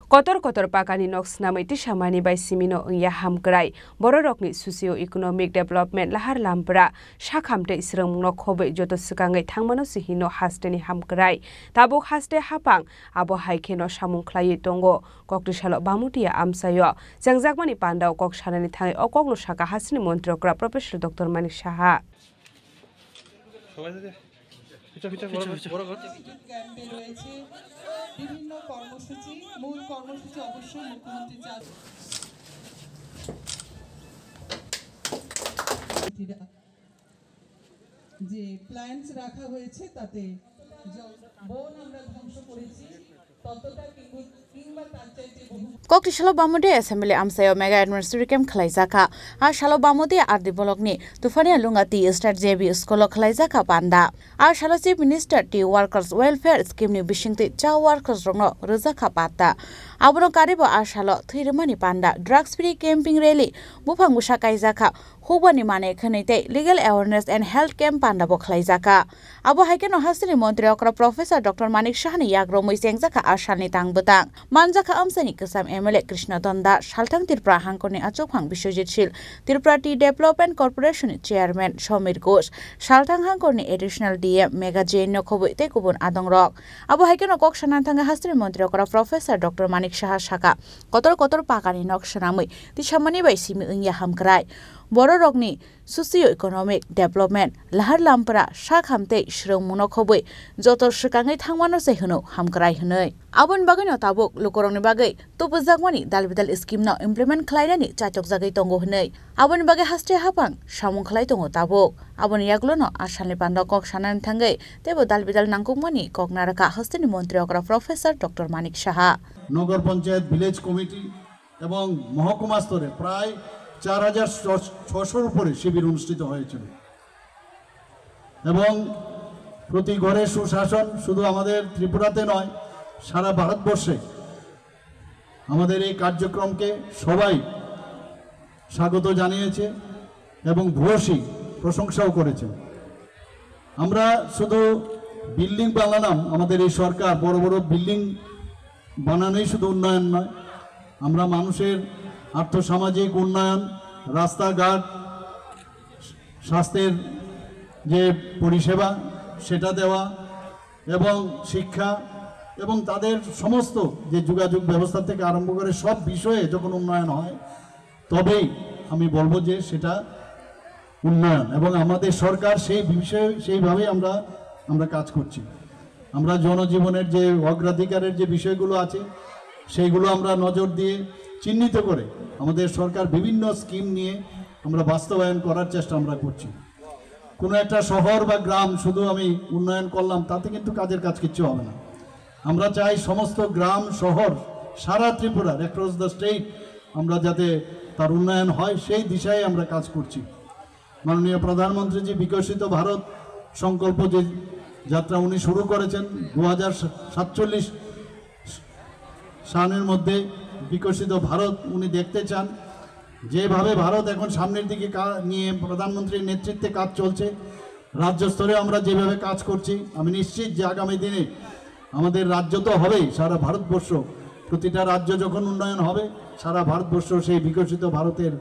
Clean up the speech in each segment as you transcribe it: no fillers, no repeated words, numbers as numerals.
Kotor kotor pakani nok snamai tisamani bai simino ya hamkrai bororokni socio economic development lahar lampra sakhamte israng nok khobai joto sikangai thangmano sihino hasteni hamkrai tabuk haste hapang abo haikeno samung khlai tongo koktisalo bamutia amsayo jangjakmani pandao kok sanani thangai okoklo saka hasini montrokra professor dr manik saha বিভিন্ন কর্মসূচি মূল কর্মসূচি অবশ্যই মুখ্যমন্ত্রী যে plants রাখা হয়েছে তাতে বন আমরা ধ্বংস করেছি ততটা কিংবা তার চাইতে বহু Koktisalo Bamode Assembly Amsayo Mega Administrative Camp Khlaijaka ar Shalo Bamode Ardi Bolokni Tufania Lungati Start JB School Khlaijaka Panda ar Shalo Chief Minister T Workers Welfare Scheme ni Bishingti Cha Workers Rongno Rojaka Pata Abono Karibo ar Shalo Thirimani Panda Drugs Free Camping Rally Bufang Musha Kaijaka Hubani Mane Khanite Legal Awareness and Health Camp Panda Bo Khlaijaka Abo Haikeno Hasini Montri Okra Professor Dr Manik Shahani Yagro Moisengjaka ar Shani Tangbutang Manjaka Amsani Kasam MLA Krishna Donda Shaltang Tripura Hangkoni Achokhang Bishojit Shil Tripura Tea Development Corporation Chairman Shomir Ghosh Shaltang Hangkoni Additional DM Mega Jane Nokhobu Tekubun Adongrok Abo Haikeno Kok Shanantanga Hasri Montri Okra Professor Dr Manik Shah Shaka Kotor Pakani Nok Shanamui Tishamani Bai Simi Unya Hamkrai Bororokni Socio-Economic Development Lahar Lampra Shakhamte Shrung Munokhobai Jotor Shikangai Thangmano Sehuno Hamkrai Hunai Abon Bagano Tabuk Lukorongni Bagai Topuzagmani Dalbidal Scheme no implement Klaidani Chachok Zagai Tongo Hunai Abon Bagai Haste Hapang Shamung Klai Tongo Tabuk Abon Yaglono Ashanli Pando Kok Shanan Thangai Tebo Dalbidal Nangkukmani Kok Naraka Hasteni Montri Okra Professor Dr Manik Saha Nogar Panchayat Village Committee এবং মহকুমা স্তরে প্রায় 4600 উপরে শিবির অনুষ্ঠিত হয়েছিল এবং প্রতি ঘরে সুশাসন শুধু আমাদের ত্রিপুরাতে নয় সারা ভারতবর্ষে আমাদের এই কার্যক্রমকে সবাই স্বাগত জানিয়েছে এবং ভূয়সী প্রশংসাও করেছে আমরা শুধু বিল্ডিং বানালাম আমাদের এই সরকার বড় বড় বিল্ডিং বানানোই শুধু উন্নয়ন নয় আমরা মানুষের আর্থসামাজিক উন্নয়ন রাস্তাঘাট স্বাস্থ্যের যে পরিষেবা সেটা দেওয়া এবং শিক্ষা এবং তাদের সমস্ত যে যোগাযোগ ব্যবস্থা থেকে আরম্ভ করে সব বিষয়ে যখন উন্নয়ন হয় তবেই আমি বলবো যে সেটা উন্নয়ন এবং আমাদের সরকার সেই বিষয়ে সেইভাবে আমরা কাজ করছি আমরা জনজীবনের যে অগ্রাধিকারের যে বিষয়গুলো আছে সেইগুলো আমরা নজর দিয়ে চিহ্নিত করে আমাদের সরকার বিভিন্ন স্কিম নিয়ে আমরা বাস্তবায়ন করার চেষ্টা আমরা করছি কোনো একটা শহর বা গ্রাম শুধু আমি উন্নয়ন করলাম তাতে কিন্তু কাজের কাজ কিছু হবে না আমরা চাই সমস্ত গ্রাম শহর সারা ত্রিপুরার অ্যাক্রস দ্য স্টেট আমরা যাতে তার উন্নয়ন হয় সেই দিশায় আমরা কাজ করছি মাননীয় প্রধানমন্ত্রী জি বিকশিত ভারত সংকল্প যে যাত্রা উনি শুরু করেছেন 2047 সালের মধ্যে বিকশিত ভারত উনি দেখতে চান যেভাবে ভারত এখন সামনের দিকে নিয়ে প্রধানমন্ত্রীর নেতৃত্বে কাজ চলছে রাজ্য স্তরে আমরা যেভাবে কাজ করছি আমি নিশ্চিত যে আগামী দিনে আমাদের রাজ্য তো হবেই সারা ভারতবর্ষ প্রতিটা রাজ্য যখন উন্নয়ন হবে সারা ভারতবর্ষ সেই বিকশিত ভারতের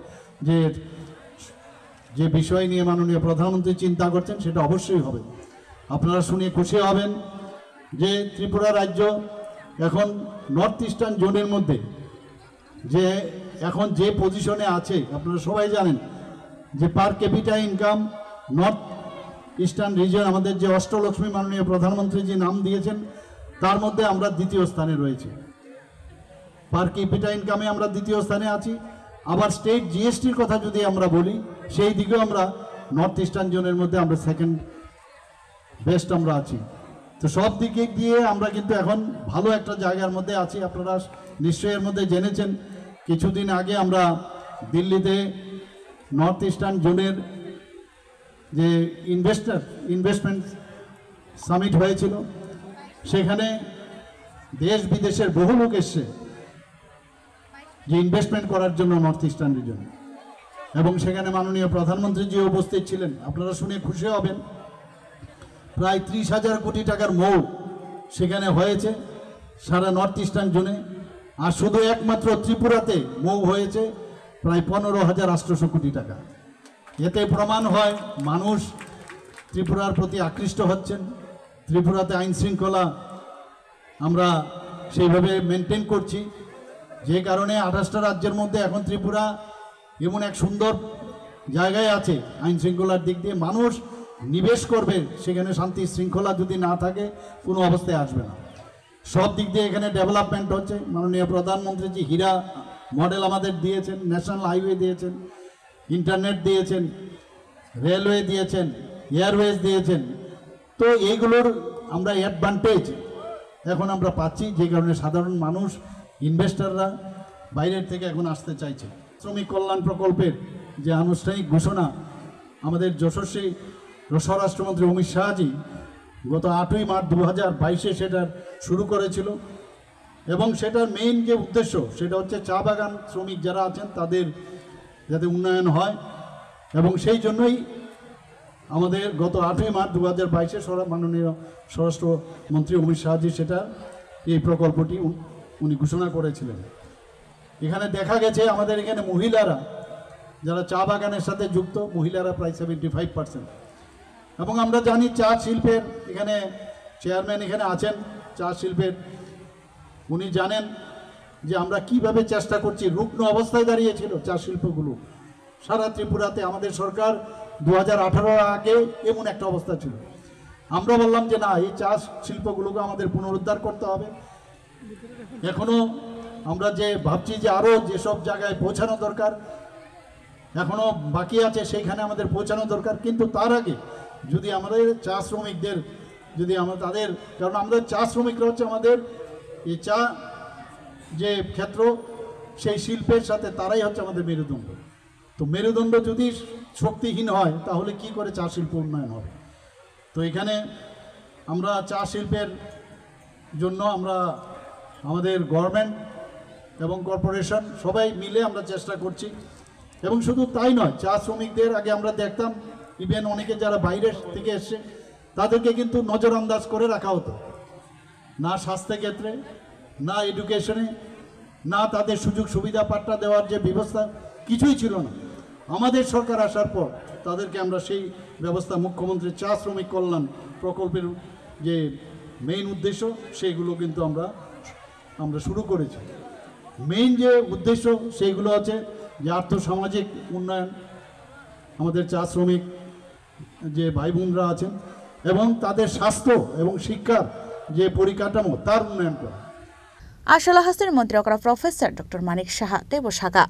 যে বিষয় নিয়ে মাননীয় প্রধানমন্ত্রী চিন্তা করছেন সেটা অবশ্যই হবে আপনারা শুনে খুশি হবেন যে ত্রিপুরা রাজ্য এখন নর্থ ইস্টার্ন জোনের মধ্যে যে এখন যে পজিশনে আছে আপনারা সবাই জানেন যে পার capital income north eastern reason আমাদের যে অষ্টলক্ষ্মী মাননীয় প্রধানমন্ত্রী যে নাম দিয়েছেন তার মধ্যে আমরা দ্বিতীয় স্থানে রয়েছি পার ক্যাপিটা ইনকামে আমরা দ্বিতীয় স্থানে আছি আবার স্টেট জিএসটির কথা যদি আমরা বলি সেই দিকেও আমরা নর্থ ইস্টার্ন জোনের মধ্যে আমরা সেকেন্ড বেস্ট আমরা আছি তো সব দিকে দিয়ে আমরা কিন্তু এখন ভালো একটা জায়গার মধ্যে আছি আপনারা নিশ্চয়ই এর মধ্যে জেনেছেন কিছুদিন আগে আমরা দিল্লিতে নর্থ ইস্টার্ন জোনের যে ইনভেস্টমেন্ট সামিট হয়েছিল সেখানে দেশ বিদেশের বহু লোক এসছে যে ইনভেস্টমেন্ট করার জন্য নর্থ ইস্টার্ন রিজন এবং সেখানে মাননীয় প্রধানমন্ত্রী জি উপস্থিত ছিলেন আপনারা শুনে খুশি হবেন প্রায় 30,000 কোটি টাকার মৌল সেখানে হয়েছে সারা নর্থ ইস্টার্ন জোনে আর শুধু একমাত্র ত্রিপুরাতে মৌ হয়েছে প্রায় 15,800 কোটি টাকা। এতে প্রমাণ হয় মানুষ ত্রিপুরার প্রতি আকৃষ্ট হচ্ছেন। ত্রিপুরাতে আইন শৃঙ্খলা আমরা সেইভাবে মেনটেন করছি, যে কারণে 28টা রাজ্যের মধ্যে এখন ত্রিপুরা এমন এক সুন্দর জায়গায় আছে আইন শৃঙ্খলার দিক দিয়ে। মানুষ নিবেশ করবে সেখানে, শান্তি শৃঙ্খলা যদি না থাকে কোনো অবস্থায় আসবে না। সব দিক দিয়ে এখানে ডেভেলপমেন্ট হচ্ছে। মাননীয় প্রধানমন্ত্রীজি হীরা মডেল আমাদের দিয়েছেন, ন্যাশনাল হাইওয়ে দিয়েছেন, ইন্টারনেট দিয়েছেন, রেলওয়ে দিয়েছেন, এয়ারওয়েজ দিয়েছেন। তো এইগুলোর আমরা অ্যাডভান্টেজ এখন আমরা পাচ্ছি, যে কারণে সাধারণ মানুষ, ইনভেস্টররা বাইরের থেকে এখন আসতে চাইছে। শ্রমিক কল্যাণ প্রকল্পের যে আনুষ্ঠানিক ঘোষণা আমাদের যশস্বী স্বরাষ্ট্রমন্ত্রী অমিত শাহজি গত 8ই মার্চ 2022 সেটার শুরু করেছিল, এবং সেটার মেইন যে উদ্দেশ্য সেটা হচ্ছে চা বাগান শ্রমিক যারা আছেন তাদের যাতে উন্নয়ন হয়, এবং সেই জন্যই আমাদের গত 8ই মার্চ 2022 মাননীয় স্বরাষ্ট্রমন্ত্রী অমিত শাহজি সেটা এই প্রকল্পটি উনি ঘোষণা করেছিলেন। এখানে দেখা গেছে আমাদের এখানে মহিলারা যারা চা বাগানের সাথে যুক্ত, মহিলারা প্রায় 75%। এবং আমরা জানি চা শিল্পের এখানে চেয়ারম্যান এখানে আছেন চা শিল্পের, উনি জানেন যে আমরা কিভাবে চেষ্টা করছি। রুগ্ন অবস্থায় দাঁড়িয়েছিল চা শিল্পগুলো সারা ত্রিপুরাতে। আমাদের সরকার 2018 আগে এমন একটা অবস্থা ছিল। আমরা বললাম যে না, এই চা শিল্পগুলোকে আমাদের পুনরুদ্ধার করতে হবে। এখনও আমরা যে ভাবছি যে আরও যেসব জায়গায় পৌঁছানো দরকার এখনও বাকি আছে, সেইখানে আমাদের পৌঁছানো দরকার। কিন্তু তার আগে যদি আমাদের চা শ্রমিকদের যদি আমরা তাদের, কারণ আমাদের চা শ্রমিকরা হচ্ছে আমাদের এই চা যে ক্ষেত্র সেই শিল্পের সাথে তারাই হচ্ছে আমাদের মেরুদণ্ড। তো মেরুদণ্ড যদি শক্তিহীন হয় তাহলে কি করে চা শিল্প উন্নয়ন হবে? তো এখানে আমরা চা শিল্পের জন্য আমরা আমাদের গভর্নমেন্ট এবং কর্পোরেশন সবাই মিলে আমরা চেষ্টা করছি। এবং শুধু তাই নয়, চা শ্রমিকদের আগে আমরা দেখতাম ইভেন অনেকে যারা বাইরের থেকে এসছে তাদেরকে কিন্তু নজরআন্দাজ করে রাখা হতো, না স্বাস্থ্যক্ষেত্রে, না এডুকেশনে, না তাদের সুযোগ সুবিধা পাট্টা দেওয়ার যে ব্যবস্থা কিছুই ছিল না। আমাদের সরকার আসার পর তাদেরকে আমরা সেই ব্যবস্থা, মুখ্যমন্ত্রী চা শ্রমিক কল্যাণ প্রকল্পের যে মেইন উদ্দেশ্য সেইগুলো কিন্তু আমরা শুরু করেছি। মেইন যে উদ্দেশ্য সেইগুলো আছে যে আর্থসামাজিক উন্নয়ন, আমাদের চা শ্রমিক যে ভাই বোনরা আছেন এবং তাদের স্বাস্থ্য এবং শিক্ষার যে পরিকাঠামো তার উন্নয়ন করা। আসলে হাস্তের মন্ত্রী প্রফেসর ডক্টর মানিক সাহা তেবো সাকা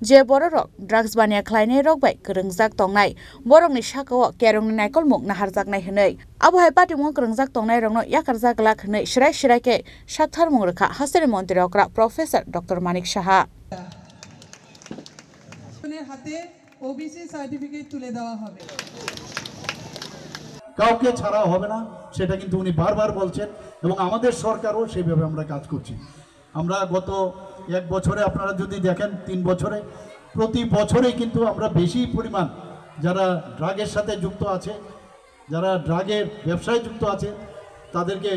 যে বড় রক ড্রাগস বানিয়া খ্লাইनाय रगबाय गोरोंजाक तंनाय बरंनि साकाव केरंनि नायकलमुक नाहारजाकनाय हनै आबहाय पाटिमुक गोरोंजाक तंनाय रंनो याकारजाक लाख हनै शिराय शिरायके साथार मुंगरखा हास्तेनि मन्त्री प्रफेसर डक्टर मानिक साहा হাতে ওবিসি সার্টিফিকেট তুলে দেওয়া হবে, কাউকে ছাড়া হবে না, সেটা কিন্তু উনি বারবার বলছেন এবং আমাদের সরকারও সেইভাবে আমরা কাজ করছি। আমরা গত 1 বছরে আপনারা যদি দেখেন 3 বছরে প্রতি বছরেই কিন্তু আমরা বেশি পরিমাণ যারা ড্রাগের সাথে যুক্ত আছে, যারা ড্রাগের ব্যবসায় যুক্ত আছে তাদেরকে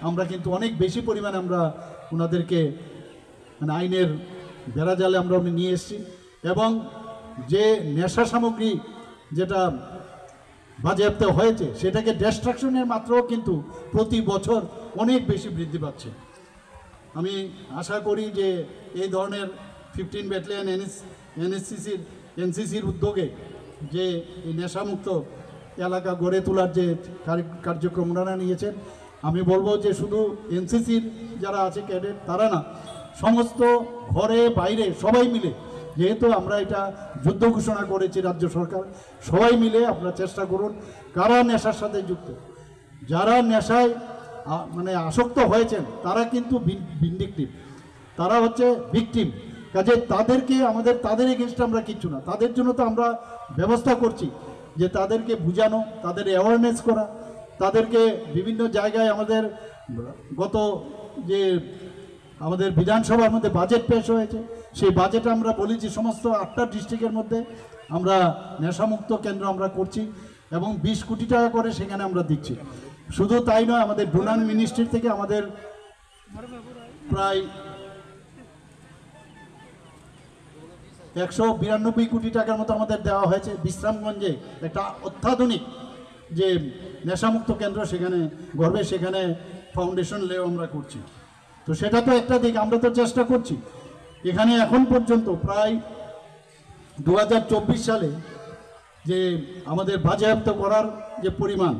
আমরা কিন্তু অনেক বেশি পরিমাণে আমরা ওনাদেরকে মানে আইনের বেড়াজালে আমরা নিয়ে এসেছি। এবং যে নেশা সামগ্রী যেটা বাজেয়াপ্ত হয়েছে সেটাকে ডিস্ট্রাকশনের মাত্রাও কিন্তু প্রতি বছর অনেক বেশি বৃদ্ধি পাচ্ছে। আমি আশা করি যে এই ধরনের 15 ব্যাটালিয়ন এনসিসির উদ্যোগে যে এই নেশামুক্ত এলাকা গড়ে তোলার যে কার্যক্রম ওনারা নিয়েছেন, আমি বলবো যে শুধু এনসিসির যারা আছে ক্যাডেট তারা না, সমস্ত ঘরে বাইরে সবাই মিলে, যেহেতু আমরা এটা যুদ্ধ ঘোষণা করেছি রাজ্য সরকার, সবাই মিলে আপনারা চেষ্টা করুন কারা নেশার সাথে যুক্ত, যারা নেশায় মানে আসক্ত হয়েছেন তারা কিন্তু ভিন্ডিকটিভ, তারা হচ্ছে ভিকটিম। কাজে তাদেরকে তাদের এগেনস্টে আমরা কিচ্ছু না, তাদের জন্য তো আমরা ব্যবস্থা করছি যে তাদেরকে বোঝানো, তাদের অ্যাওয়ারনেস করা, তাদেরকে বিভিন্ন জায়গায় আমাদের গত যে আমাদের বিধানসভার মধ্যে বাজেট পেশ হয়েছে সেই বাজেটে আমরা বলেছি সমস্ত 8টা ডিস্ট্রিক্টের মধ্যে আমরা নেশামুক্ত কেন্দ্র আমরা করছি এবং 20 কোটি টাকা করে সেখানে আমরা দিচ্ছি। শুধু তাই নয়, আমাদের ডোনার মিনিস্ট্রি থেকে আমাদের প্রায় 192 কোটি টাকার মতো আমাদের দেওয়া হয়েছে বিশ্রামগঞ্জে একটা অত্যাধুনিক যে নেশামুক্ত কেন্দ্র সেখানে গর্বে সেখানে ফাউন্ডেশন লেও আমরা করছি। তো সেটা তো একটা দিক, আমরা তো চেষ্টা করছি। এখানে এখন পর্যন্ত প্রায় 2024 সালে যে আমাদের বাজেয়াপ্ত করার যে পরিমাণ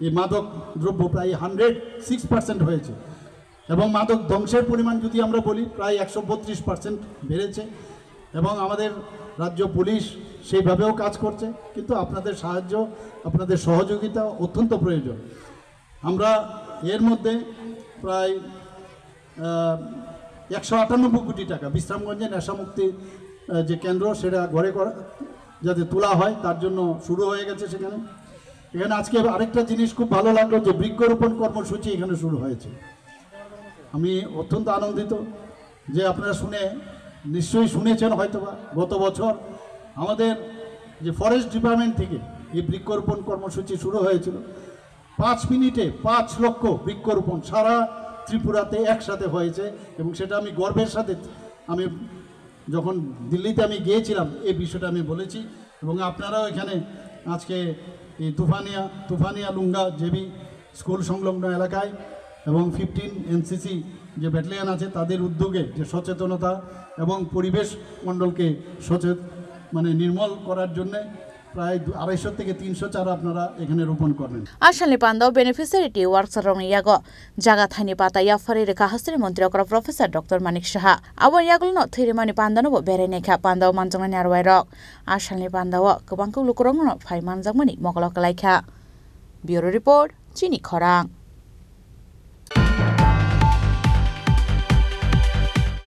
এই মাদক দ্রব্য প্রায় 106% হয়েছে এবং মাদক ধ্বংসের পরিমাণ যদি আমরা বলি প্রায় 132% বেড়েছে এবং আমাদের রাজ্য পুলিশ সেইভাবেও কাজ করছে। কিন্তু আপনাদের সাহায্য আপনাদের সহযোগিতা অত্যন্ত প্রয়োজন। আমরা এর মধ্যে প্রায় 198 কোটি টাকা বিশ্রামগঞ্জে নেশামুক্তি যে কেন্দ্র সেটা ঘরে যাতে তোলা হয় তার জন্য শুরু হয়ে গেছে। এখানে আজকে আরেকটা জিনিস খুব ভালো লাগলো যে বৃক্ষরোপণ কর্মসূচি এখানে শুরু হয়েছে। আমি অত্যন্ত আনন্দিত যে আপনারা নিশ্চয়ই শুনেছেন হয়তোবা গত বছর আমাদের যে ফরেস্ট ডিপার্টমেন্ট থেকে এই বৃক্ষরোপণ কর্মসূচি শুরু হয়েছিল। 5 মিনিটে 5 লক্ষ বৃক্ষরোপণ সারা ত্রিপুরাতে একসাথে হয়েছে এবং সেটা আমি গর্বের সাথে আমি যখন দিল্লিতে আমি গিয়েছিলাম এই বিষয়টা আমি বলেছি এবং আপনারাও এখানে আজকে এই তুফানিয়া লুঙ্গা জেবি স্কুল সংলগ্ন এলাকায় এবং 15 NCC যে ব্যাটালিয়ন আছে তাদের উদ্যোগে যে সচেতনতা এবং পরিবেশ মণ্ডলকে নির্মল করার জন্য প্রায় 250 থেকে 300 চারা আপনারা এখানে রোপণ করবেন। আসামনি পান্দাও বেনিফিসিয়ারিটি ওয়ার্কশপ ইয়াগো জায়গা থাইনি পাতা ইয়াফারি রেখা হাস্ত্রী মন্ত্রী অকরা প্রফেসর ডক্টর মানিক সাহা আবন ইয়াগুলনো থৈরিমানি পান্দানো বেরাयनायखा पान्दाव मानजांनानि आरवायरक आसामनि पान्दाव गोबांखौ लुकरंनो फाइ मानजांमानि मगलक लायखा। ब्यूरो रिपोर्ट चिनी खरां।